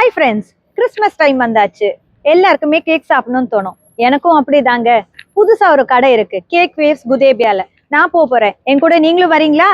Hi friends, Christmas time வந்தாச்சு. எல்லாருக்குமே cake சாப்பிடணும்னு தோணும். எனக்கும் அப்படிதாங்க. புதுசா ஒரு கடை இருக்கு, கேக் வேவ்ஸ் குதேபியால. நான் போறேன். என் கூட நீங்களும் வரீங்களா?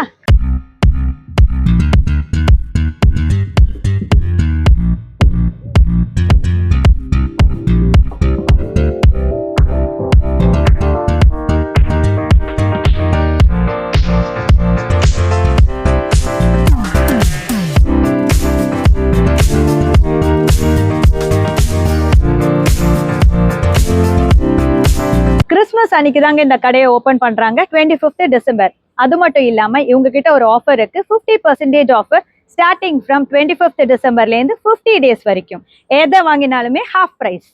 கிறிஸ்மஸ் அன்னைக்கு தாங்க இந்த கடையை ஓபன் பண்றாங்க, 25th டிசம்பர். அது மட்டும் இல்லாம இவங்க கிட்ட ஒரு ஆஃபர் இருக்கு, 50% ஆஃபர் ஸ்டார்டிங் ஃப்ரம் 25th டிசம்பர்ல இருந்து 50 டேஸ் வரைக்கும். எதை வாங்கினாலுமே ஹாஃப் பிரைஸ்.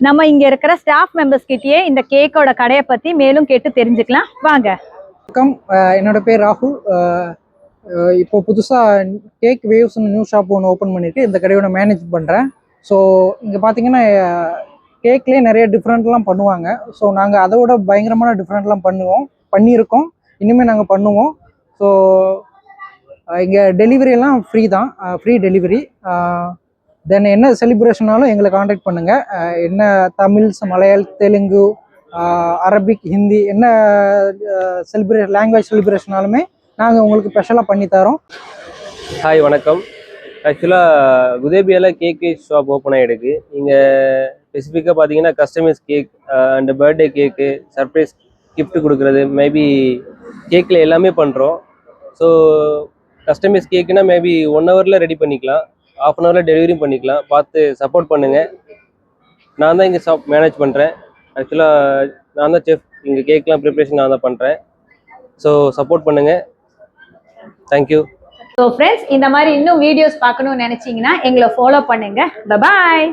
நம்ம இங்க இருக்கிற ஸ்டாஃப் மெம்பர்ஸ் கிட்டயே இந்த கேக்கோட கடையை பத்தி மேலும் கேட்டு தெரிஞ்சுக்கலாம் வாங்க. வணக்கம், என்னோட பேர் ராகுல். இப்போ புதுசாக கேக் வேவ்ஸ்னு நியூ ஷாப் ஒன்று ஓப்பன் பண்ணியிருக்கு. இந்த கடையோட மேனேஜ் பண்ணுறேன். ஸோ இங்கே பார்த்தீங்கன்னா கேக்லேயே நிறைய டிஃப்ரெண்ட்லாம் பண்ணுவாங்க. ஸோ நாங்கள் அதை விட பயங்கரமான டிஃப்ரெண்ட்லாம் பண்ணியிருக்கோம், இனிமேல் நாங்கள் பண்ணுவோம். ஸோ இங்கே டெலிவரியெல்லாம் ஃப்ரீ தான், ஃப்ரீ டெலிவரி. தென் என்ன செலிப்ரேஷனாலும் எங்களை காண்டாக்ட் பண்ணுங்கள். என்ன தமிழ்ஸ், மலையாள, தெலுங்கு, அரபிக், ஹிந்தி என்ன லாங்குவேஜ் செலிப்ரேஷனாலுமே நாங்கள் உங்களுக்கு ஸ்பெஷலாக பண்ணித்தரோம். ஹாய் வணக்கம். ஆக்சுவலாக குதேபியாவில் கேக் ஷாப் ஓப்பன் ஆகிடுக்கு. இங்கே ஸ்பெசிஃபிக்காக பார்த்தீங்கன்னா customise cake and birthday cake, surprise gift கொடுக்குறது, மேபி கேக்கில் எல்லாமே பண்ணுறோம். ஸோ கஸ்டமைஸ் கேக்குன்னா மேபி 1 ஹவரில் ரெடி பண்ணிக்கலாம், ½ அன் ஹவரில் டெலிவரியும் பண்ணிக்கலாம். பார்த்து சப்போர்ட் பண்ணுங்கள். நான் தான் இங்கே ஷாப் மேனேஜ் பண்ணுறேன். ஆக்சுவலாக நான் தான் செஃப். இங்கே கேக்லாம் ப்ரிப்ரேஷன் நான் தான் பண்ணுறேன். ஸோ சப்போர்ட் பண்ணுங்கள். தேங்க்யூ. ஸோ ஃப்ரெண்ட்ஸ், இந்த மாதிரி இன்னும் வீடியோஸ் பார்க்கணும்னு நினச்சிங்கன்னா எங்களை ஃபாலோ பண்ணுங்கள். பாய்.